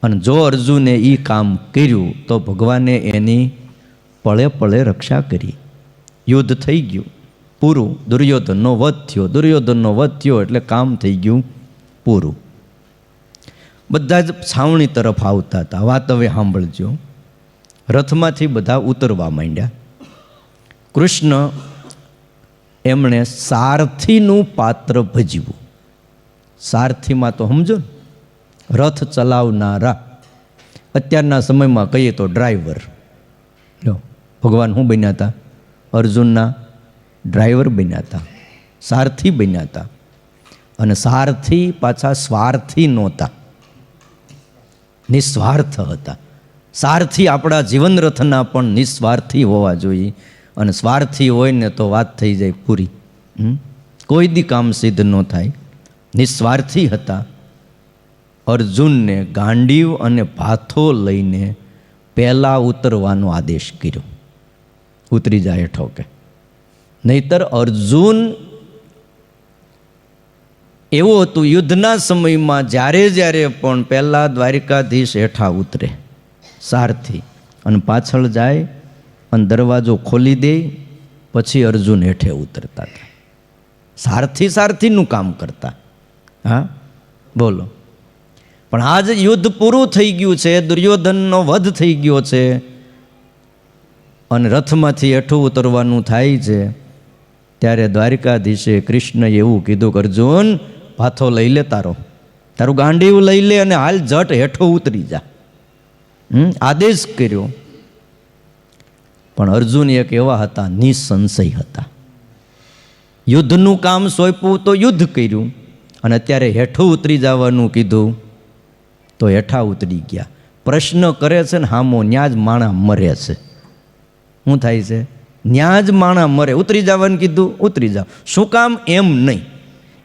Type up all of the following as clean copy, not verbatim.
અને જો અર્જુને એ કામ કર્યું તો ભગવાને એની પળે પળે રક્ષા કરી. યુદ્ધ થઈ ગયું પૂરું, દુર્યોધનનો વધ થયો. દુર્યોધનનો વધ થયો એટલે કામ થઈ ગયું પૂરું. બધા જ છાવણી તરફ આવતા હતા. વાત હવે સાંભળજો. રથમાંથી બધા ઉતરવા માંડ્યા. કૃષ્ણ એમણે સારથીનું પાત્ર ભજવ્યું. સારથીમાં તો સમજો ને, રથ ચલાવનારા. અત્યારના સમયમાં કહીએ તો ડ્રાઈવર. લો, ભગવાન શું બન્યા હતા? અર્જુનના ડ્રાઈવર બન્યા હતા, સારથી બન્યા હતા. અને સારથી પાછા સ્વાર્થી નહોતા, નિસ્વાર્થ હતા. સારથી આપણા જીવન રથના પણ નિસ્વાર્થી હોવા જોઈએ. અને સ્વાર્થી હોય ને તો વાત થઈ જાય પૂરી. કોઈ દી કામ સિદ્ધ ન થાય. નિસ્વાર્થી હતા. અર્જુનને ગાંડીવ અને ભાથો લઈને પહેલાં ઉતરવાનો આદેશ કર્યો. ઉતરી જાય હેઠો કે. નહીતર અર્જુન એવું હતું, યુદ્ધના સમયમાં જ્યારે જ્યારે પણ પહેલાં દ્વારિકાધીશ હેઠા ઉતરે સારથી, અને પાછળ જાય અને દરવાજો ખોલી દે, પછી અર્જુન હેઠે ઉતરતા હતા. સારથીનું કામ કરતા. હા, બોલો. પણ આજ યુદ્ધ પૂરું થઈ ગયું છે, દુર્યોધનનો વધ થઈ ગયો છે, અને રથમાંથી હેઠું ઉતરવાનું થાય છે. ત્યારે દ્વારિકાધીશે કૃષ્ણએ એવું કીધું કે અર્જુન, ભાથો લઈ લે, તારું ગાંડીવ લઈ લે અને હાલ જટ હેઠો ઉતરી જા. આદેશ કર્યો. પણ અર્જુન એક એવા હતા, નિસંશય હતા. યુદ્ધનું કામ સોંપ્યું તો યુદ્ધ કર્યું, અને અત્યારે હેઠું ઉતરી જવાનું કીધું તો હેઠા ઉતરી ગયા. પ્રશ્ન કરે છે ને હામો, ન્યા જ માણા મરે છે. શું થાય છે? ન્યા જ માણા મરે. ઉતરી જવાનું કીધું, ઉતરી જાવ. શું કામ? એમ નહીં,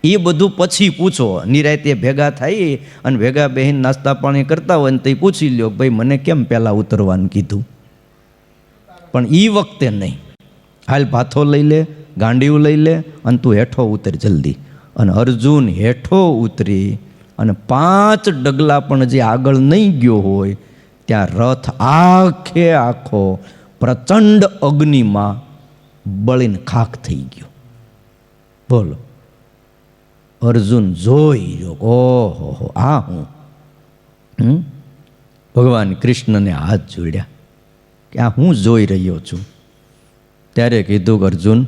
એ બધું પછી પૂછો. નિરાતે ભેગા થાય અને ભેગા બહેન નાસ્તા પાણી કરતા હોય ને તો પૂછી લ્યો, ભાઈ મને કેમ પહેલાં ઉતરવાનું કીધું? પણ એ વખતે નહીં. હાલ ભાથો લઈ લે, ગાંડીવ લઈ લે અને તું હેઠો ઉતર જલ્દી. અને અર્જુન હેઠો ઉતરી અને 5 ડગલા પણ જે આગળ નહીં ગયો હોય ત્યાં રથ આખે આખો પ્રચંડ અગ્નિમાં બળીને ખાખ થઈ ગયો. બોલો. અર્જુન જોઈ રહ્યો, ઓહો, આ હું. ભગવાન કૃષ્ણને હાથ જોડ્યા કે આ હું જોઈ રહ્યો છું. ત્યારે કીધું કે અર્જુન,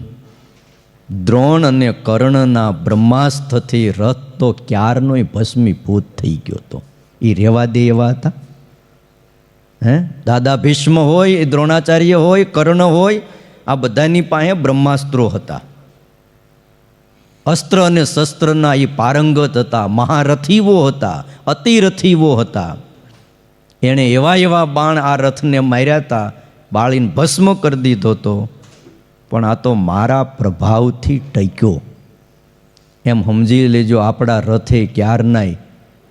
દ્રોણ અને કર્ણના બ્રહ્માસ્ત્રથી રથ તો ક્યારનોય ભસ્મીભૂત થઈ ગયો હતો. એ રેવા દે એવા હતા. દાદા ભીષ્મ હોય, એ દ્રોણાચાર્ય હોય, કર્ણ હોય, આ બધાની પાસે બ્રહ્માસ્ત્રો હતા. અસ્ત્ર અને શસ્ત્રના એ પારંગત હતા, મહારથીઓ હતા, અતિરથીઓ હતા. એણે એવા બાણ આ રથને માર્યા હતા, બાળીને ભસ્મ કરી દીધો હતો. પણ આ તો મારા પ્રભાવથી ટક્યો. એમ સમજી લેજો, આપણા રથે ક્યારનાય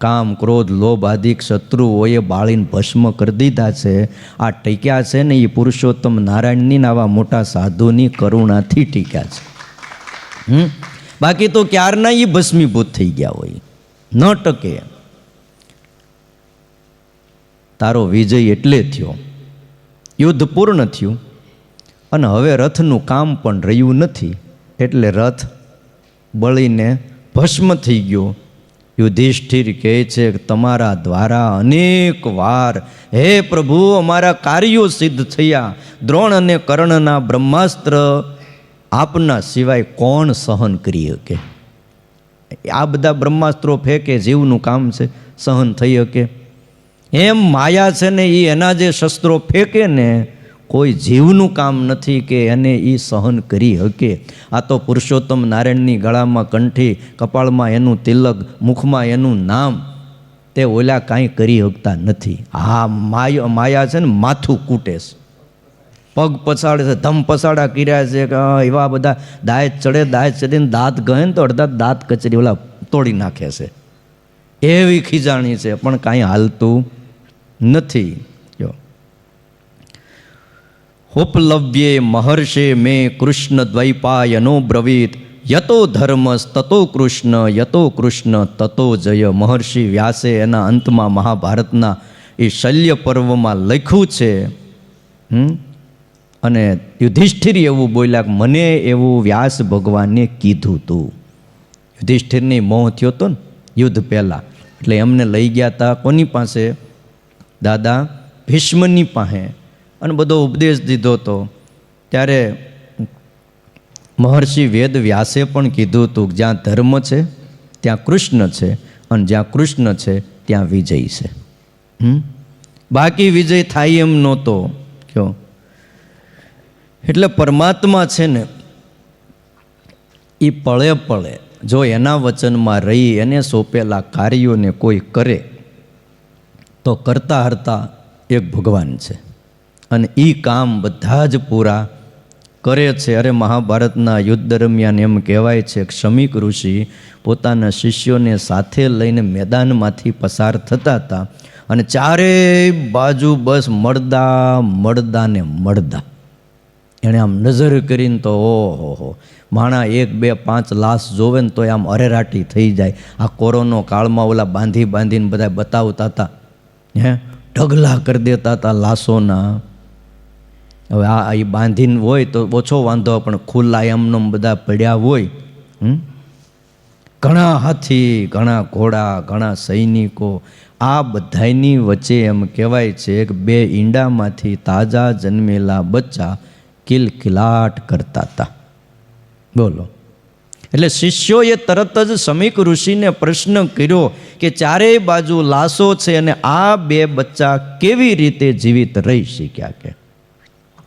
કામ, ક્રોધ, લોભ આદિક શત્રુઓએ બાળીને ભસ્મ કરી દીધા છે. આ ટક્યા છે ને એ પુરુષોત્તમ નારાયણની આવા મોટા સાધુની કરુણાથી ટીક્યા છે. બાકી તો ક્યારના એ ભસ્મીભૂત થઈ ગયા હોય, ન ટકે. તારો વિજય એટલે થયો, યુદ્ધ પૂર્ણ થયું, અને હવે રથનું કામ પણ રહ્યું નથી, એટલે રથ બળીને ભસ્મ થઈ ગયો. યુધિષ્ઠિર કહે છે કે તમારા દ્વારા અનેક વાર હે પ્રભુ અમારા કાર્યો સિદ્ધ થયા. દ્રોણ અને કર્ણના બ્રહ્માસ્ત્ર આપના સિવાય કોણ સહન કરી શકે? આ બધા બ્રહ્માસ્ત્રો ફેંકે, જીવનું કામ છે, સહન થઈ શકે? એમ માયા છે ને, એ એના જે શસ્ત્રો ફેંકે ને, કોઈ જીવનું કામ નથી કે એને એ સહન કરી શકે. આ તો પુરુષોત્તમ નારાયણની ગળામાં કંઠી, કપાળમાં એનું તિલક, મુખમાં એનું નામ, તે ઓલા કાંઈ કરી શકતા નથી. હા, માયા છે ને માથું કૂટે છે, પગ પછાડે છે, ધમ પછાડા કર્યા છે કે એવા બધા દાંત ચડે, દાંત ચડીને દાંત ગહે ને તો અડધા દાંત કચરી ઓલા તોડી નાખે છે. એવી ખીજાણી છે, પણ કાંઈ હાલતું નથી. જો ઉપલવ્યે મહર્ષે મેં કૃષ્ણ દ્વૈપાયનો બ્રવીત યતો ધર્મસ તતો કૃષ્ણ યતો કૃષ્ણ તતો જય. મહર્ષિ વ્યાસે એના અંતમાં મહાભારતના એ શલ્ય પર્વમાં લખ્યું છે. અને યુધિષ્ઠિર એવું બોલ્યા કે મને એવું વ્યાસ ભગવાને કીધું તું. યુધિષ્ઠિરની મોહ થયો હતો ને યુદ્ધ પહેલાં, એટલે એમને લઈ ગયા હતા કોની પાસે? દાદા ભીષ્મની પાસે, અને બધો ઉપદેશ દીધો હતો. ત્યારે મહર્ષિ વેદ વ્યાસે પણ કીધું હતું કે જ્યાં ધર્મ છે ત્યાં કૃષ્ણ છે, અને જ્યાં કૃષ્ણ છે ત્યાં વિજય છે. બાકી વિજય થાય એમ નહોતો કયો. એટલે પરમાત્મા છે ને એ પળે પળે જો એના વચનમાં રહી એને સોંપેલા કાર્યોને કોઈ કરે તો કરતા હરતા એક ભગવાન છે, અને એ કામ બધા જ પૂરા કરે છે. અરે મહાભારતના યુદ્ધ દરમિયાન એમ કહેવાય છે કે શમીક ઋષિ પોતાના શિષ્યોને સાથે લઈને મેદાનમાંથી પસાર થતા હતા, અને ચારેય બાજુ બસ મળદા મળદા ને મળદા. એણે આમ નજર કરીને તો ઓહો, માણા 1, 2, 5 લાશ જોવે ને તો આમ અરેરાટી થઈ જાય. આ કોરોનો કાળમાં ઓલા બાંધીને બધા બતાવતા હતા, ઢગલા કરી દેતા હતા લાશોના. હવે આ એ બાંધીને હોય તો ઓછો વાંધો, પણ ખુલ્લા એમનો બધા પડ્યા હોય. ઘણા હાથી, ઘણા ઘોડા, ઘણા સૈનિકો, આ બધાની વચ્ચે એમ કહેવાય છે કે 2 ઈંડામાંથી તાજા જન્મેલા બચ્ચા કિલકિલાટ કરતા હતા. બોલો. એટલે શિષ્યોએ તરત જ શમીક ઋષિને પ્રશ્ન કર્યો કે ચારેય બાજુ લાશો છે અને આ 2 બચ્ચા કેવી રીતે જીવિત રહી શક્યા? કે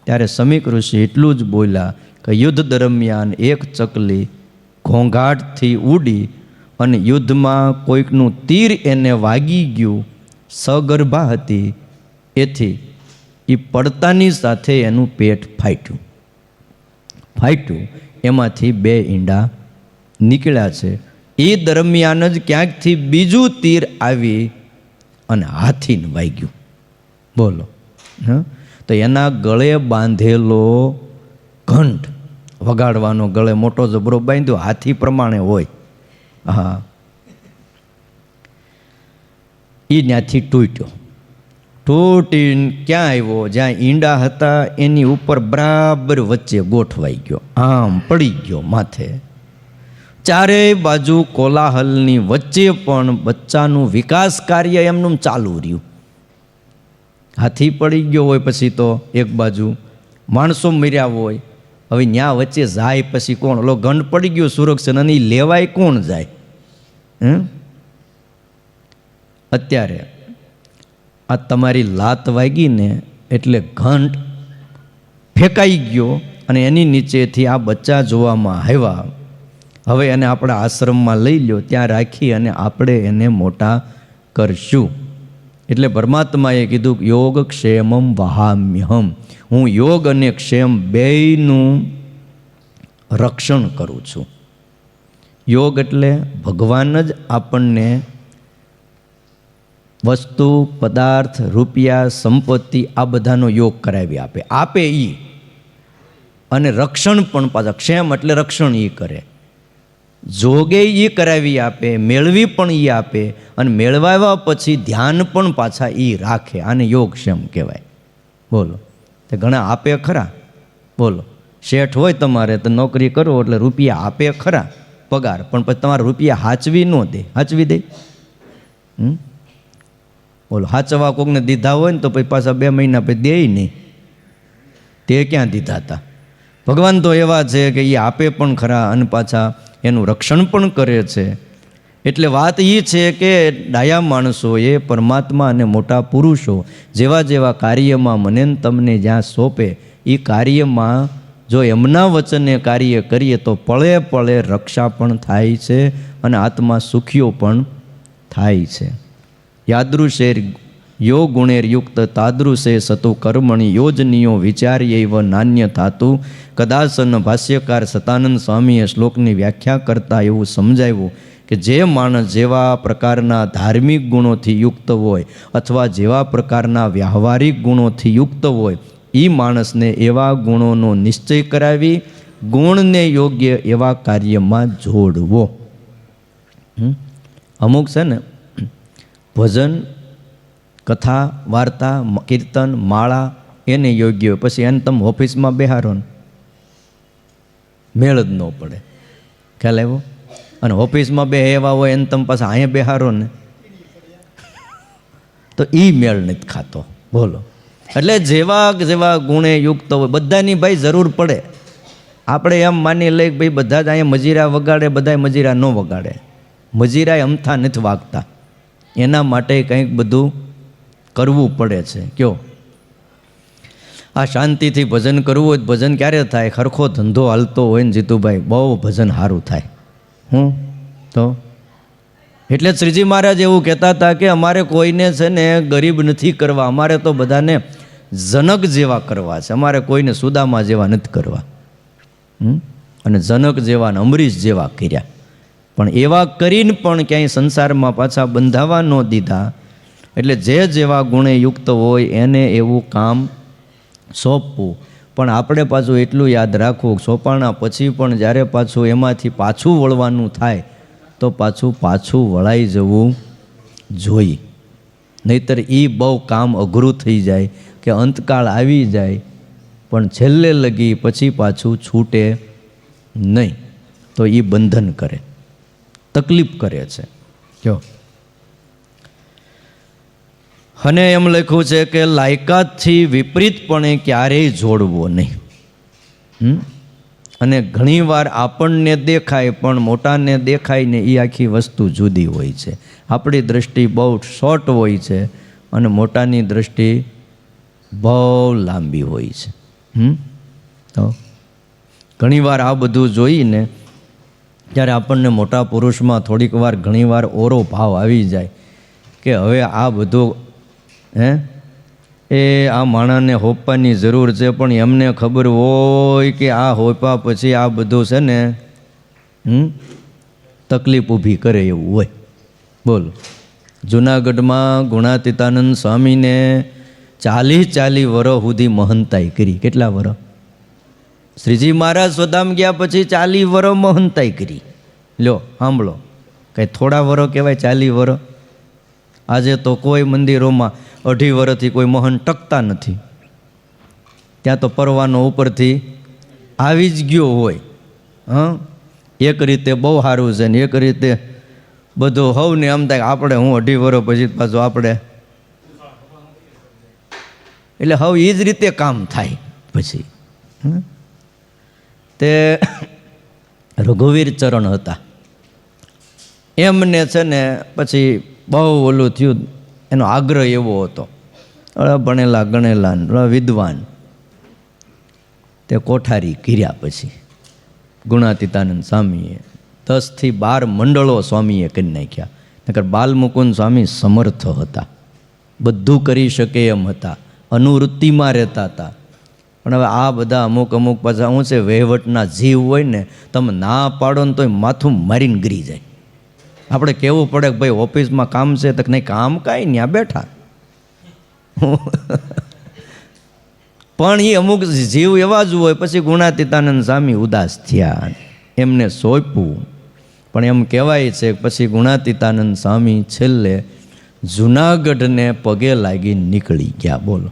ત્યારે શમીક ઋષિ એટલું જ બોલ્યા કે યુદ્ધ દરમિયાન એક ચકલી ઘોંઘાટથી ઉડી અને યુદ્ધમાં કોઈકનું તીર એને વાગી ગયું, સગર્ભા હતી, એથી એ પડતાની સાથે એનું પેટ ફાટ્યું, એમાંથી 2 ઈંડા નીકળ્યા છે. એ દરમિયાન જ ક્યાંકથી બીજું તીર આવી અને હાથીને વાગ્યું. બોલો. તો એના ગળે બાંધેલો ઘંટ વગાડવાનો, ગળે મોટો જબરો બાંધ્યો, હાથી પ્રમાણે હોય. હા, એ ત્યાંથી તૂટીને ક્યાં આવ્યો? જ્યાં ઈંડા હતા એની ઉપર બરાબર વચ્ચે ગોઠવાઈ ગયો, આમ પડી ગયો માથે. ચારેય બાજુ કોલાહલની વચ્ચે પણ બચ્ચાનું વિકાસ કાર્ય એમનું ચાલુ રહ્યું. હાથી પડી ગયો હોય પછી તો એક બાજુ માણસો મર્યા હોય, હવે ન્યા વચ્ચે જાય પછી કોણ? ઓલો ગંડ પડી ગયો સુરક્ષા, અને લેવાય કોણ જાય? અત્યારે આ તમારી લાત વાગી ને એટલે ઘંટ ફેંકાઈ ગયો, અને એની નીચેથી આ બચ્ચા જોવામાં આવ્યા. હવે એને આપણા આશ્રમમાં લઈ લ્યો, ત્યાં રાખી અને આપણે એને મોટા કરશું. એટલે પરમાત્માએ કીધું યોગ ક્ષેમમ વહામ્યહમ, હું યોગ અને ક્ષેમ બેયનું રક્ષણ કરું છું. યોગ એટલે ભગવાન જ આપણને વસ્તુ, પદાર્થ, રૂપિયા, સંપત્તિ આ બધાનો યોગ કરાવી આપે એ, અને રક્ષણ પણ પાછા ક્ષેમ એટલે રક્ષણ એ કરે. જોગે એ કરાવી આપે, મેળવી પણ એ આપે, અને મેળવાયા પછી ધ્યાન પણ પાછા એ રાખે. આને યોગક્ષેમ કહેવાય. બોલો. તે ઘણા આપે ખરા. બોલો. શેઠ હોય તમારે તો નોકરી કરો એટલે રૂપિયા આપે ખરા પગાર, પણ પછી તમારે રૂપિયા હાચવી ન દે. હાચવી દે? બોલો. હાચવા કોકને દીધા હોય ને તો પછી પાછા 2 મહિના પછી દે નહીં. તે ક્યાં દીધા હતા? ભગવાન તો એવા છે કે એ આપે પણ ખરા અને પાછા એનું રક્ષણ પણ કરે છે. એટલે વાત એ છે કે ડાયા માણસોએ પરમાત્મા અને મોટા પુરુષો જેવા જેવા કાર્યમાં મને તમને જ્યાં સોંપે એ કાર્યમાં જો એમના વચને કાર્ય કરીએ તો પળે પળે રક્ષા પણ થાય છે અને આત્મા સુખીઓ પણ થાય છે. યાદૃશેર યો ગુણેર્યુક્ત તાદૃશે સતુ કર્મણી યોજનીયો વિચાર્યૈવ નાન્ય થાતું. કદાચન ભાષ્યકાર સતાનંદ સ્વામીએ શ્લોકની વ્યાખ્યા કરતા એવું સમજાવ્યું કે જે માણસ જેવા પ્રકારના ધાર્મિક ગુણોથી યુક્ત હોય અથવા જેવા પ્રકારના વ્યવહારિક ગુણોથી યુક્ત હોય એ માણસને એવા ગુણોનો નિશ્ચય કરાવી ગુણને યોગ્ય એવા કાર્યમાં જોડવો. અમુક છે ને ભજન, કથા, વાર્તા, કીર્તન, માળા એને યોગ્ય હોય, પછી એને તમે ઓફિસમાં બેહારો ને મેળ જ ન પડે. ખ્યાલ આવ્યો? અને ઓફિસમાં બે એવા હોય એને તમે પાછા અહીંયા બેહારો ને તો એ મેળ નથી ખાતો. બોલો. એટલે જેવા જેવા ગુણે યુક્ત હોય બધાની ભાઈ જરૂર પડે. આપણે એમ માની લઈએ ભાઈ બધા જ અહીંયા મજીરા વગાડે, બધા મજીરા ન વગાડે. મજીરા અમથા નથી વાગતા, એના માટે કંઈક બધું કરવું પડે છે. કયો આ શાંતિથી ભજન કરવું હોય ભજન ક્યારે થાય? ખરખો ધંધો હાલતો હોય ને જીતુભાઈ, બહુ ભજન સારું થાય. તો એટલે શ્રીજી મહારાજ એવું કહેતા હતા કે અમારે કોઈને છે ને ગરીબ નથી કરવા, અમારે તો બધાને જનક જેવા કરવા છે, અમારે કોઈને સુદામા જેવા નથી કરવા. અને જનક જેવા ને અમરીશ જેવા કર્યા, પણ એવા કરીને પણ ક્યાંય સંસારમાં પાછા બંધાવા ન દીધા. એટલે જે જેવા ગુણે યુક્ત હોય એને એવું કામ સોંપવું. પણ આપણે પાછું એટલું યાદ રાખવું, સોંપાણા પછી પણ જ્યારે પાછું એમાંથી પાછું વળવાનું થાય તો પાછું વળાઈ જવું જોઈએ. નહીતર એ બહુ કામ અઘરું થઈ જાય કે અંતકાળ આવી જાય પણ છેલ્લે લગી પછી પાછું છૂટે નહીં, તો એ બંધન કરે, તકલીફ કરે છે. જો અને એમ લખ્યું છે કે લાયકાતથી વિપરીતપણે ક્યારેય જોડવો નહીં. અને ઘણીવાર આપણને દેખાય પણ મોટાને દેખાય ને એ આખી વસ્તુ જુદી હોય છે. આપણી દૃષ્ટિ બહુ શોર્ટ હોય છે અને મોટાની દૃષ્ટિ બહુ લાંબી હોય છે. તો ઘણીવાર આ બધું જોઈને જ્યારે આપણને મોટા પુરુષમાં થોડીક વાર ઘણીવાર ઓરો ભાવ આવી જાય કે હવે આ બધું એ આ માણસને હોપવાની જરૂર છે, પણ એમને ખબર હોય કે આ હોપા પછી આ બધું છે ને તકલીફ ઊભી કરે એવું હોય. બોલો. જૂનાગઢમાં ગુણાતીતાનંદ સ્વામીને 40 વર્ષ સુધી મહંતાઈ કરી. કેટલા વર્ષ? શ્રીજી મહારાજ સ્વધામ ગયા પછી 40 વર્ષ મહંતાઈ કરી. લ્યો સાંભળો, કંઈ થોડા વર્ષ કહેવાય 40 વર્ષ? આજે તો કોઈ મંદિરોમાં 2.5 વર્ષથી કોઈ મહંત ટકતા નથી. ત્યાં તો પરવાનો ઉપરથી આવી જ ગયો હોય. એક રીતે બહુ સારું છે ને એક રીતે બધું હવને આમ થાય આપણે 2.5 વર્ષ પછી પાછું આપણે એટલે હવે એ જ રીતે કામ થાય. પછી તે રઘુવીર ચરણ હતા, એમને છે ને પછી બહુ ઓલું થયું, એનો આગ્રહ એવો હતો, ભણેલા ગણેલા વિદ્વાન, તે કોઠારી કર્યા. પછી ગુણાતીતાનંદ સ્વામીએ 10 થી 12 મંડળો સ્વામીએ કરી નાખ્યા. નકર બાલમુકુંદ સ્વામી સમર્થ હતા, બધું કરી શકે એમ હતા, અનુવૃત્તિમાં રહેતા હતા. પણ હવે આ બધા અમુક પાછા શું છે, વહીવટના જીવ હોય ને, તમે ના પાડો ને તોય માથું મારીને ગરી જાય. આપણે કહેવું પડે કે ભાઈ ઓફિસમાં કામ છે, તો નહીં કામ કાંઈ નહીં, આ બેઠા. પણ એ અમુક જીવ એવા જ હોય. પછી ગુણાતીતાનંદ સ્વામી ઉદાસ થયા, એમને સોંપ્યું. પણ એમ કહેવાય છે પછી ગુણાતીતાનંદ સ્વામી છેલ્લે જૂનાગઢને પગે લાગી નીકળી ગયા. બોલો.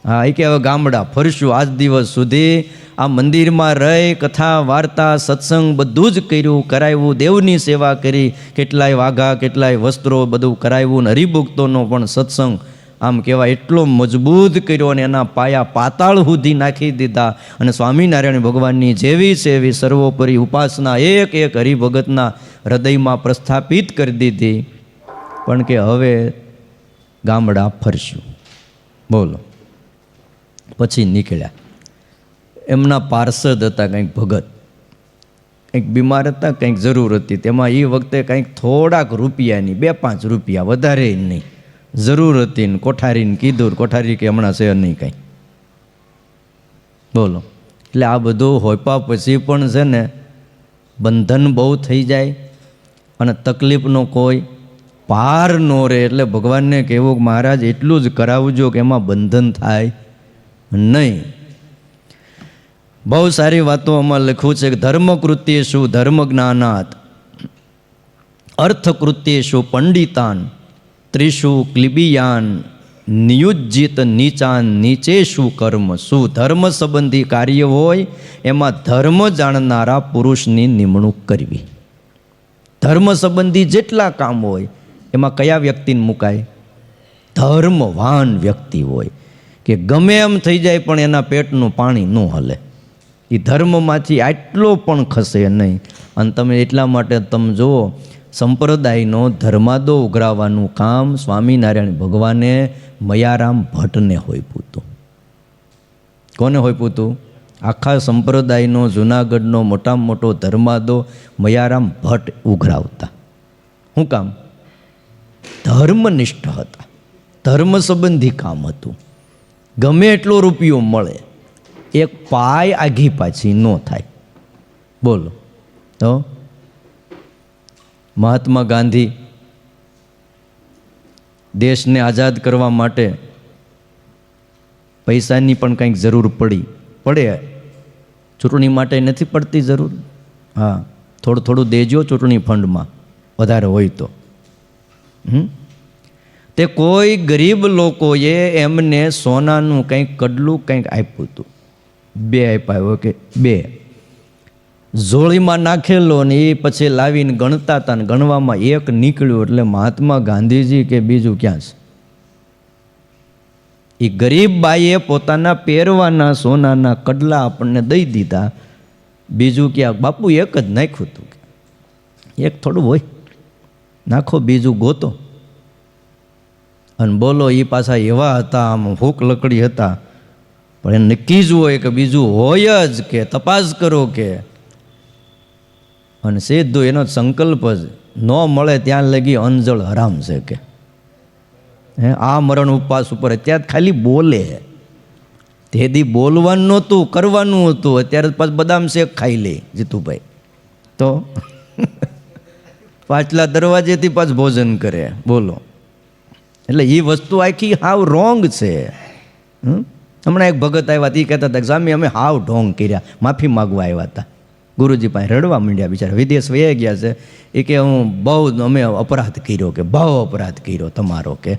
હા, એ કે હવે ગામડા ફરશું. આજ દિવસ સુધી આ મંદિરમાં રહી કથા વાર્તા સત્સંગ બધું જ કર્યું, કરાવ્યું, દેવની સેવા કરી, કેટલાય વાઘા કેટલાય વસ્ત્રો બધું કરાવ્યું. ને હરિભક્તોનો પણ સત્સંગ આમ કહેવાય એટલો મજબૂત કર્યો અને એના પાયા પાતાળ સુધી નાખી દીધા. અને સ્વામિનારાયણ ભગવાનની જેવી છે એવી સર્વોપરી ઉપાસના એક હરિભગતના હૃદયમાં પ્રસ્થાપિત કરી દીધી. પણ કે હવે ગામડા ફરશું. બોલો. પછી નીકળ્યા. એમના પાર્ષદ હતા કંઈક ભગત, કંઈક બીમાર હતા, કંઈક જરૂર હતી. તેમાં એ વખતે કંઈક થોડાક રૂપિયાની 2-5 રૂપિયા, વધારે નહીં, જરૂર હતી. ને કોઠારીને કીધું, કોઠારી કે હમણાં છે નહીં કાંઈ. બોલો. એટલે આ બધું હોપા પછી પણ છે ને બંધન બહુ થઈ જાય અને તકલીફનો કોઈ પાર ન રહે. એટલે ભગવાનને કહેવું કે મહારાજ એટલું જ કરાવજો કે એમાં બંધન થાય નહીં. બહુ સારી વાતો આમાં લખ્યું છે કે ધર્મકૃત્યેષુ ધર્મ જ્ઞાનાત અર્થકૃત્યેષુ પંડિતાન ત્રિષુ ક્લિબિયાન નિયુજ્જિત નીચાન નીચેશુ કર્મ. શું ધર્મ સંબંધી કાર્ય હોય એમાં ધર્મ જાણનારા પુરુષની નિમણૂક કરવી. ધર્મ સંબંધી જેટલા કામ હોય એમાં કયા વ્યક્તિને મુકાય? ધર્મવાન વ્યક્તિ હોય કે ગમે એમ થઈ જાય પણ એના પેટનું પાણી ન હલે, એ ધર્મમાંથી આટલો પણ ખસે નહીં. અને તમે એટલા માટે તમે જુઓ સંપ્રદાયનો ધર્માદો ઉઘરાવવાનું કામ સ્વામિનારાયણ ભગવાને મયારામ ભટ્ટને હોઈપું હતું. કોને હોઈપું હતું? આખા સંપ્રદાયનો જૂનાગઢનો મોટામાં મોટો ધર્માદો મયારામ ભટ્ટ ઉઘરાવતા. શું કામ? ધર્મનિષ્ઠ હતા, ધર્મ સંબંધી કામ હતું. ગમે એટલો રૂપિયો મળે, એક પાય આઘી પાછી ન થાય. બોલો તો મહાત્મા ગાંધી દેશને આઝાદ કરવા માટે પૈસાની પણ કંઈક જરૂર પડે. ચૂંટણી માટે નથી પડતી જરૂર? હા, થોડું થોડું દેજો ચૂંટણી ફંડમાં, વધારે હોય તો. તે કોઈ ગરીબ લોકોએ એમને સોનાનું કંઈક કડલું કંઈક આપ્યું હતું. 2 આપ્યા હોય કે 2 ઝોળીમાં નાખેલો ને એ પછી લાવીને ગણતા હતા ને ગણવામાં 1 નીકળ્યું. એટલે મહાત્મા ગાંધીજી કે બીજું ક્યાં છે? એ ગરીબ બાઈએ પોતાના પહેરવાના સોનાના કડલા આપણને દઈ દીધા. બીજું ક્યાં? બાપુ 1 જ નાખ્યું હતું. 1 થોડું હોય, નાખો બીજું ગોતો. અને બોલો એ પાછા એવા હતા, આમ હૂક લકડી હતા, પણ એ નક્કી જ હોય કે બીજું હોય જ, કે તપાસ કરો કે. અને સીધું એનો સંકલ્પ જ ન મળે ત્યાં લગી અંજળ હરામ છે કે આ મરણ ઉપવાસ ઉપર. અત્યારે ખાલી બોલે, તેથી બોલવાનું નહોતું, કરવાનું હતું. અત્યારે પાછું બદામ શેક ખાઈ લે જીતુભાઈ તો પાછલા દરવાજેથી પાછું ભોજન કરે. બોલો, એટલે એ વસ્તુ આખી હાવ રોંગ છે. હમણાં એક ભગત આવ્યા, તે કહેતા હતા કે સ્વામી અમે હાવ ઢોંગ કર્યા, માફી માગવા આવ્યા હતા. ગુરુજી પાસે રડવા માંડ્યા, બિચારા વિદેશ વહી ગયા છે. એ કે હું બહુ અમે અપરાધ કર્યો, કે બહુ અપરાધ કર્યો તમારો, કે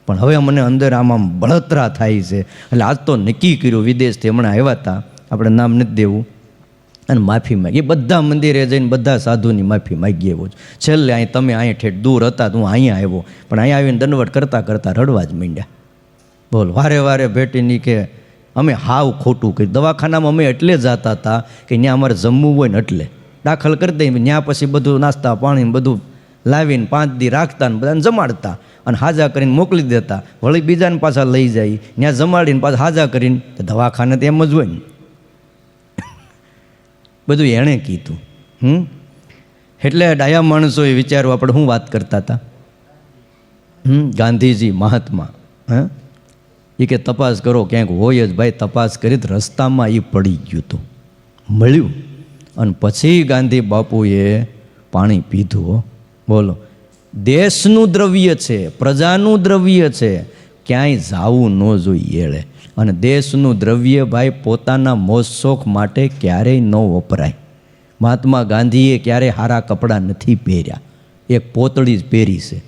પણ હવે મને અંદર આમાં બળતરા થાય છે. એટલે આજ તો નક્કી કર્યું, વિદેશથી હમણાં આવ્યા હતા, આપણે નામ નથી દેવું, અને માફી માગી. એ બધા મંદિરે જઈને બધા સાધુની માફી માગી આવ્યો. છેલ્લે અહીં તમે અહીં ઠેઠ દૂર હતા, હું અહીંયા આવ્યો, પણ અહીંયા આવીને દંડવટ કરતાં કરતાં રડવા જ માંડ્યા. બોલ, વારે વારે ભેટીની કે અમે હાવ ખોટું કર્યું. દવાખાનામાં અમે એટલે જતા હતા કે ત્યાં અમારે જમવું હોય ને એટલે દાખલ કરી દઈએ, ત્યાં પછી બધું નાસ્તા પાણી બધું લાવીને 5 દી રાખતા ને બધાને જમાડતા અને હાજા કરીને મોકલી દેતા. વળી બીજાને પાછા લઈ જાય, ત્યાં જમાડીને પાછા હાજા કરીને. દવાખાને તો એમ જ હોય ને, બધું એણે કીધું. એટલે ડાયા માણસોએ વિચારવું. આપણે શું વાત કરતા હતા? ગાંધીજી મહાત્મા એ કે તપાસ કરો, ક્યાંક હોય જ. ભાઈ તપાસ કરી, રસ્તામાં એ પડી ગયું હતું, મળ્યું, અને પછી ગાંધી બાપુએ પાણી પીધું. બોલો, દેશનું દ્રવ્ય છે, પ્રજાનું દ્રવ્ય છે, ક્યાંય જાવું ન જોઈએ એળે. અને દેશનું દ્રવ્ય ભાઈ પોતાના મોજશોખ માટે ક્યારેય ન વપરાય. મહાત્મા ગાંધીએ ક્યારેય સારા કપડાં નથી પહેર્યા, એક પોતળી જ પહેરી છે.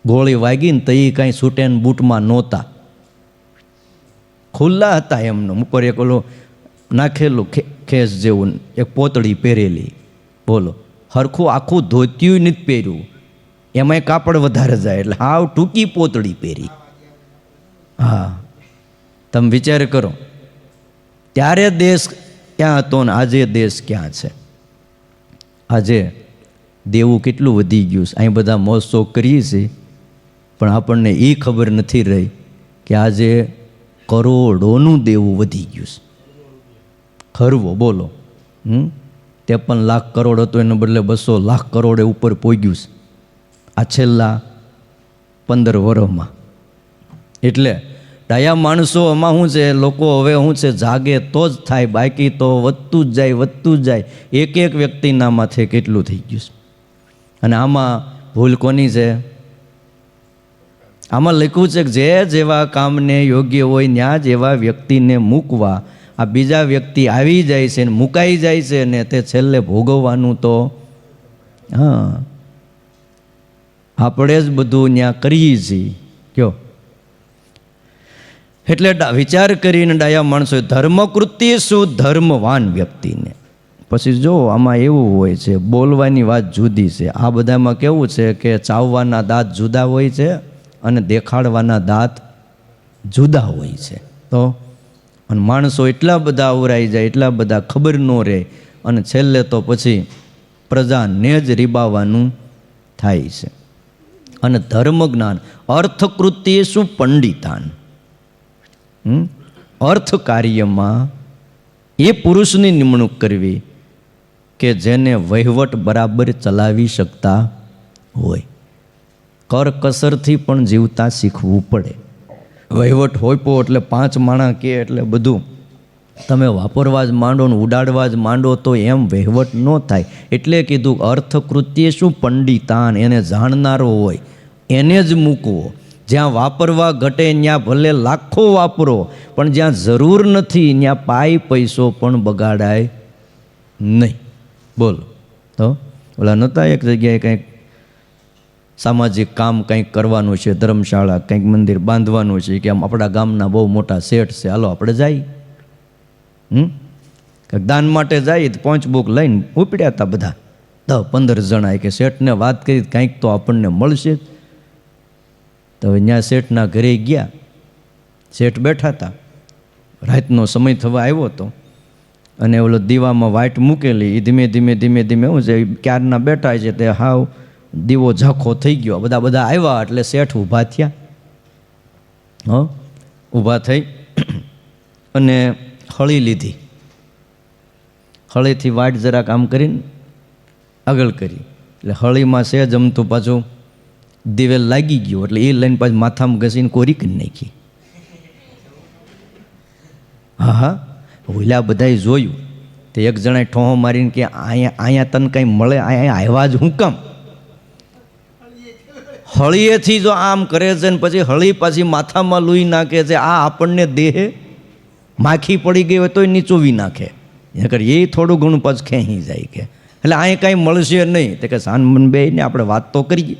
ગોળી વાગીને તો એ કાંઈ સૂટેન બૂટમાં નહોતા, ખુલ્લા હતા એમનો. ઉપર એક ઓલો નાખેલું ખેસ જેવું એક પોતળી પહેરેલી. બોલો, હરખું આખું ધોતિયું નથી પહેર્યું, એમાંય કાપડ વધારે જાય, એટલે હાવ ટૂંકી પોતળી પહેરી. હા, તમે વિચાર કરો, ત્યારે દેશ ક્યાં હતો ને આજે દેશ ક્યાં છે? આજે દેવું કેટલું વધી ગયું છે. અહીં બધા મોજ શોખ કરીએ છીએ, પણ આપણને એ ખબર નથી રહી કે આજે કરોડોનું દેવું વધી ગયું છે. ખરવો બોલો, 53 લાખ કરોડ હતો, એને બદલે 200 લાખ કરોડે ઉપર પહોંચ્યું છે આ છેલ્લા 15 વર્ષમાં. એટલે ડાયા માણસો આમાં શું છે, લોકો હવે શું છે, જાગે તો જ થાય, બાકી તો વધતું જ જાય, વધતું જ જાય. એક એક વ્યક્તિના માથે કેટલું થઈ ગયું છે. અને આમાં ભૂલ કોની છે? આમાં લખ્યું છે કે જે જેવા કામને યોગ્ય હોય ત્યાં જ એવા વ્યક્તિને મૂકવા, આ બીજા વ્યક્તિ આવી જાય છે ને મુકાઈ જાય છે ને તે છેલ્લે ભોગવવાનું તો હા આપણે જ બધું ત્યાં કરીએ છીએ કયો. એટલે વિચાર કરીને ડાયા માણસો ધર્મકૃત્ય શું ધર્મવાન વ્યક્તિને. પછી જો આમાં એવું હોય છે, બોલવાની વાત જુદી છે. આ બધામાં કેવું છે કે ચાવવાના દાંત જુદા હોય છે અને દેખાડવાના દાંત જુદા હોય છે. તો અને માણસો એટલા બધા અવરાઈ જાય, એટલા બધા ખબર ન રહે અને છેલ્લે તો પછી પ્રજાને જ રીબાવાનું થાય છે. અને ધર્મ જ્ઞાન અર્થકૃત્ય શું પંડિતાન, અર્થ કાર્યમાં એ પુરુષની નિમણૂક કરવી કે જેને વહીવટ બરાબર ચલાવી શકતા હોય. કરકસરથી પણ જીવતા શીખવું પડે. વહીવટ હોયપો એટલે 5 માણા કે એટલે બધું તમે વાપરવા જ માંડો ને ઉડાડવા જ માંડો તો એમ વહીવટ ન થાય. એટલે કીધું અર્થકૃત્ય શું પંડિતાન, એને જાણનારો હોય એને જ મૂકવો. જ્યાં વાપરવા ઘટે ત્યાં ભલે લાખો વાપરો, પણ જ્યાં જરૂર નથી ત્યાં પાય પૈસો પણ બગાડાય નહીં. બોલો તો ઓલા નહોતા એક જગ્યાએ કંઈક સામાજિક કામ કંઈક કરવાનું છે, ધર્મશાળા કંઈક મંદિર બાંધવાનું છે કે આમ આપણા ગામના બહુ મોટા શેઠ છે, હાલો આપણે જઈએ. કંઈક દાન માટે જઈએ તો પહોંચ બુક લઈને ઉપડ્યા હતા બધા 10-15 જણા કે શેઠને વાત કરી કંઈક તો આપણને મળશે. તો ત્યાં શેઠના ઘરે ગયા. શેઠ બેઠા હતા, રાતનો સમય થવા આવ્યો હતો અને ઓલો દીવામાં વાઇટ મૂકેલી એ ધીમે ધીમે ધીમે ધીમે શું છે ક્યારના બેઠા છે તે હાવ દીવો ઝાંખો થઈ ગયો. બધા આવ્યા એટલે શેઠ ઊભા થયા. ઊભા થઈ અને હળી લીધી. હળીથી વાઇટ જરાક આમ કરીને આગળ કરી એટલે હળીમાં છે જમતું પાછું દિવેલ લાગી ગયો એટલે એ લઈને પાછી માથામાં ઘસીને કોરી કરી નાખી. હા ઓલા બધાએ જોયું તે એક જણાએ ઠોહો મારીને કે અહીંયા તને કંઈ મળે, અહીંયા આવ્યા જ હું કામ? હળીએથી જો આમ કરે છે ને પછી હળી પાછી માથામાં લૂઈ નાખે છે, આ આપણને દેહ માખી પડી ગઈ હોય તોય નીચોવી નાખે. એ થોડું ઘણું પાછું ખેંચી જાય કે એટલે અહીંયા કાંઈ મળશે નહીં. તે કે સાન મન બેને આપણે વાત તો કરીએ.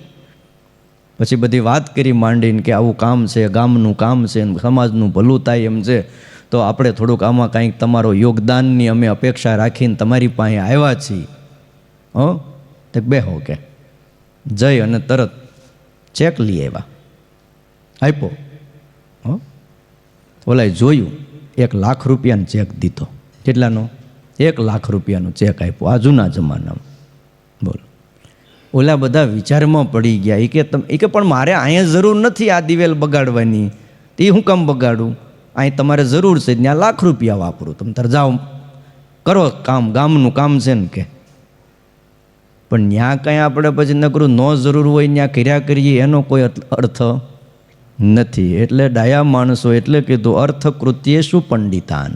પછી બધી વાત કરી માંડીને કે આવું કામ છે, ગામનું કામ છે, સમાજનું ભલું થાય એમ છે, તો આપણે થોડુંક આમાં કંઈક તમારો યોગદાનની અમે અપેક્ષા રાખીને તમારી પાસે આવ્યા છીએ. તે બેહો કે જઈ અને તરત ચેક લઈ આવ્યા, આપ્યો. ઓલાએ જોયું 1 લાખ રૂપિયાનો ચેક દીધો. કેટલાનો? 1 લાખ રૂપિયાનો ચેક આપ્યો આ જૂના જમાનામાં. બોલો. ઓલા બધા વિચારમાં પડી ગયા. એ કે પણ મારે અહીંયા જરૂર નથી આ દિવેલ બગાડવાની, તે હું કામ બગાડું? અહીં તમારે જરૂર છે, ત્યાં લાખ રૂપિયા વાપરું, તમે તાર જાઓ કરો કામ, ગામનું કામ છે ને કે. પણ ત્યાં કંઈ આપણે પછી નકરું ન જરૂર હોય ત્યાં કર્યા કરીએ એનો કોઈ અર્થ નથી. એટલે ડાયા માણસો એટલે કીધું અર્થકૃત્ય શું પંડિતાન,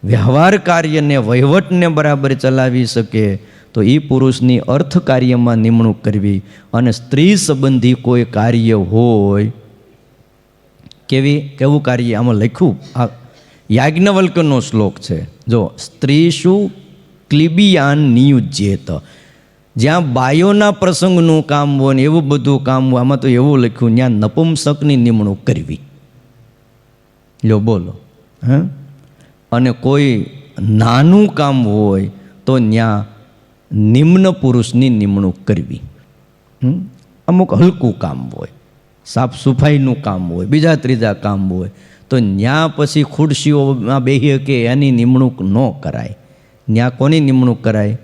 વ્યવહાર કાર્યને વહીવટને બરાબર ચલાવી શકે તો એ પુરુષની અર્થ કાર્યમાં નિમણૂક કરવી. અને સ્ત્રી સંબંધી કોઈ કાર્ય હોય, કેવું કાર્ય આમાં લખ્યું, આ યાજ્ઞવલ્ક્યનો શ્લોક છે. જો સ્ત્રીષુ ક્લિબિયાન નિયુજ્યેત, જ્યાં બાયોના પ્રસંગનું કામ હોય ને એવું બધું કામ હોય, આમાં તો એવું લખ્યું ત્યાં નપુંસકની નિમણૂક કરવી. લો બોલો. અને કોઈ નાનું કામ હોય તો ત્યાં નિમ્ન પુરુષની નિમણૂક કરવી. અમુક હલકું કામ હોય, સાફ સફાઈનું કામ હોય, બીજા ત્રીજા કામ હોય તો ત્યાં પછી ખુરશીઓમાં બેહી કે એની નિમણૂક ન કરાય. ત્યાં કોની નિમણૂક કરાય?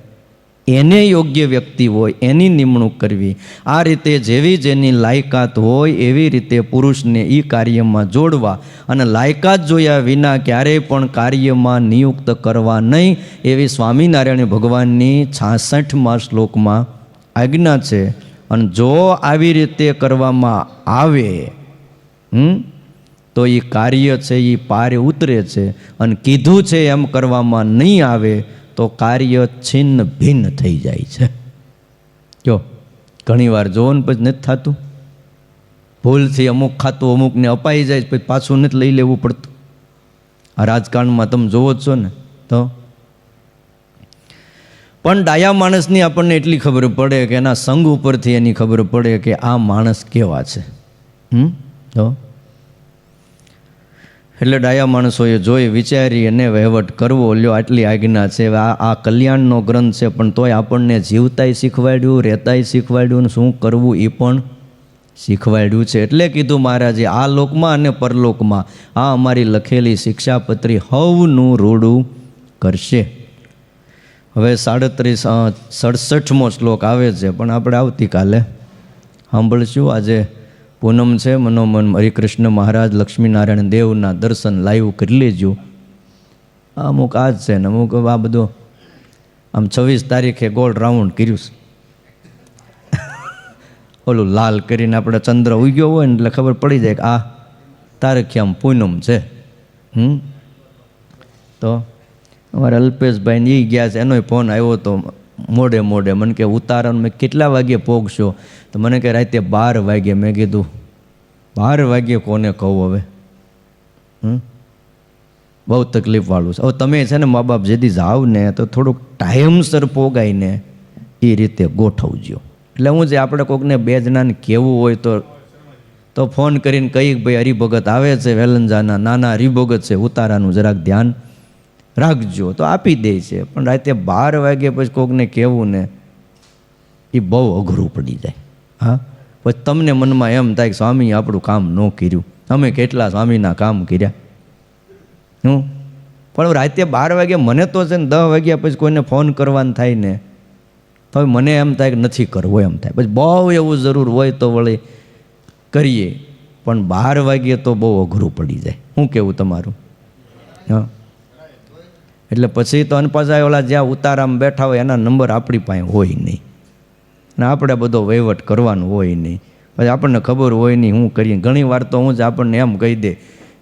એને યોગ્ય વ્યક્તિ હોય એની નિમણૂક કરવી. આ રીતે જેવી જેની લાયકાત હોય એવી રીતે પુરુષને એ કાર્યમાં જોડવા અને લાયકાત જોયા વિના ક્યારેય પણ કાર્યમાં નિયુક્ત કરવા નહીં, એવી સ્વામિનારાયણ ભગવાનની 66મા શ્લોકમાં આજ્ઞા છે. અને જો આવી રીતે કરવામાં આવે તો એ કાર્ય છે એ પારે ઉતરે છે. અને કીધું છે એમ કરવામાં નહીં આવે તો કાર્ય છિન્ન ભિન્ન થઈ જાય છે. જો ઘણી વાર જોવો ને પછી નથી થતું, ભૂલથી અમુક ખાતું અમુકને અપાઈ જાય પછી પાછું નથી લઈ લેવું પડતું. આ રાજકારણમાં તમે જોવો જ છો ને. તો પણ ડાયા માણસની આપણને એટલી ખબર પડે કે એના સંગ ઉપરથી એની ખબર પડે કે આ માણસ કેવા છે. તો એટલે ડાયા માણસોએ જોઈ વિચારી અને વહીવટ કરવો. લ્યો આટલી આજ્ઞા છે. આ કલ્યાણનો ગ્રંથ છે, પણ તોય આપણને જીવતાય શીખવાડ્યું, રહેતાય શીખવાડ્યું, ને શું કરવું એ પણ શીખવાડ્યું છે. એટલે કીધું મહારાજે આ લોકમાં અને પરલોકમાં આ અમારી લખેલી શિક્ષાપત્રી હવનું રૂડું કરશે. હવે 67મો શ્લોક આવે છે, પણ આપણે આવતીકાલે સાંભળશું. આજે પૂનમ છે. મનોમન હરિકૃષ્ણ મહારાજ લક્ષ્મીનારાયણ દેવના દર્શન લાઈવ કરી લેજો. અમુક આજ છે ને અમુક આ બધું આમ 26 તારીખે ગોળ રાઉન્ડ કર્યું છે. ઓલું લાલ કરીને આપણે ચંદ્ર ઉગ્યો હોય ને એટલે ખબર પડી જાય કે આ તારીખે આમ પૂનમ છે. તો અમારે અલ્પેશભાઈને એ ગયા છે, એનોય ફોન આવ્યો હતો મોડે મને કે ઉતારણ મેં કેટલા વાગ્યે પહોંચશો? તો મને કે રાતે 12 વાગ્યે. મેં કીધું 12 વાગ્યે કોને કહું હવે? બહુ તકલીફવાળું છે. હવે તમે છે ને મા બાપ જેથી જાઓ ને તો થોડુંક ટાઈમસર પોગાઈને એ રીતે ગોઠવજો. એટલે હું જે આપણે કોઈકને 2 જણાને કહેવું હોય તો ફોન કરીને કહી ભાઈ હરિભગત આવે છે વેલંજાના, નાના હરિભગત છે, ઉતારાનું જરાક ધ્યાન રાખજો, તો આપી દે છે. પણ રાતે 12 વાગ્યે પછી કોકને કહેવું ને એ બહુ અઘરું પડી જાય. હા, પછી તમને મનમાં એમ થાય કે સ્વામી આપણું કામ ન કર્યું, અમે કેટલા સ્વામીના કામ કર્યા. પણ રાતે 12 વાગ્યે મને તો છે ને 10 વાગ્યા પછી કોઈને ફોન કરવાનું થાય ને તો મને એમ થાય કે નથી કરવો એમ થાય. પછી બહુ એવું જરૂર હોય તો વળી કરીએ, પણ 12 વાગ્યે તો બહુ અઘરું પડી જાય. શું કહેવું તમારું? હા, એટલે પછી તો અને પાછા ઓલા જ્યાં ઉતારામાં બેઠા હોય એના નંબર આપણી પાસે હોય નહીં ને આપણે બધો વહીવટ કરવાનું હોય નહીં. પછી આપણને ખબર હોય નહીં શું કરીએ. ઘણી વાર તો હું જ આપણને એમ કહી દે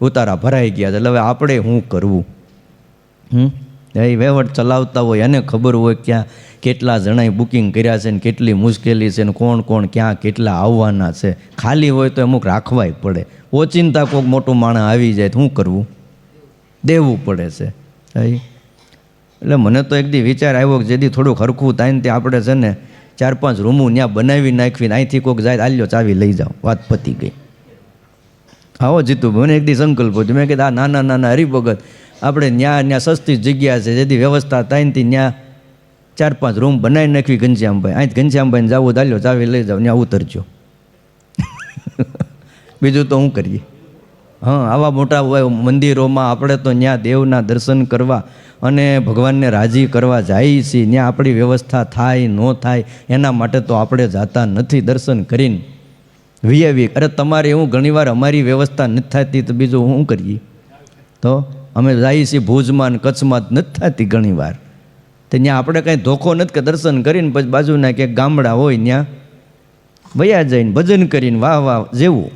ઉતારા ભરાઈ ગયા છે, એટલે હવે આપણે શું કરવું? એ વહીવટ ચલાવતા હોય એને ખબર હોય ક્યાં કેટલા જણાએ બુકિંગ કર્યા છે ને કેટલી મુશ્કેલી છે ને કોણ કોણ ક્યાં કેટલા આવવાના છે. ખાલી હોય તો અમુક રાખવાય પડે. ઓચિંતા કોઈક મોટું માણસ આવી જાય તો શું કરવું? દેવું પડે છે. એટલે મને તો એક દી વિચાર આવ્યો કે જેથી થોડુંક હરખું થાય ને તે આપણે છે ને 4-5 રૂમું ત્યાં બનાવી નાખવીને અહીંથી કોઈક જાય આલ્યો ચાવી લઈ જાઓ, વાત પતી ગઈ. આવો જીતું મને એક દી સંકલ્પ હતો. મેં કીધું આ નાના હરિભગત આપણે ત્યાં સસ્તી જગ્યા છે, જેથી વ્યવસ્થા થાય ને ત્યાં 4-5 રૂમ બનાવી નાખવી ઘનશ્યામભાઈ. અહીંથી ઘનશ્યામભાઈને જવું ચાલ્યો ચાવી લઈ જાઓ, ત્યાં ઉતરજો. બીજું તો શું કરીએ? હા, આવા મોટા મંદિરોમાં આપણે તો ત્યાં દેવના દર્શન કરવા અને ભગવાનને રાજી કરવા જઈએ છીએ. ત્યાં આપણી વ્યવસ્થા થાય ન થાય એના માટે તો આપણે જાતા નથી. દર્શન કરીને વીઆવી. અરે તમારે એવું ઘણીવાર અમારી વ્યવસ્થા નથી થતી તો બીજું શું કરીએ? તો અમે જઈએ છીએ ભુજમાં ને કચ્છમાં જ નથી થતી ઘણીવાર. તો ત્યાં આપણે કાંઈ ધોખો નથી કે દર્શન કરીને પછી બાજુના ક્યાંક ગામડા હોય ત્યાં વયા જઈને ભજન કરીને વાહ જેવું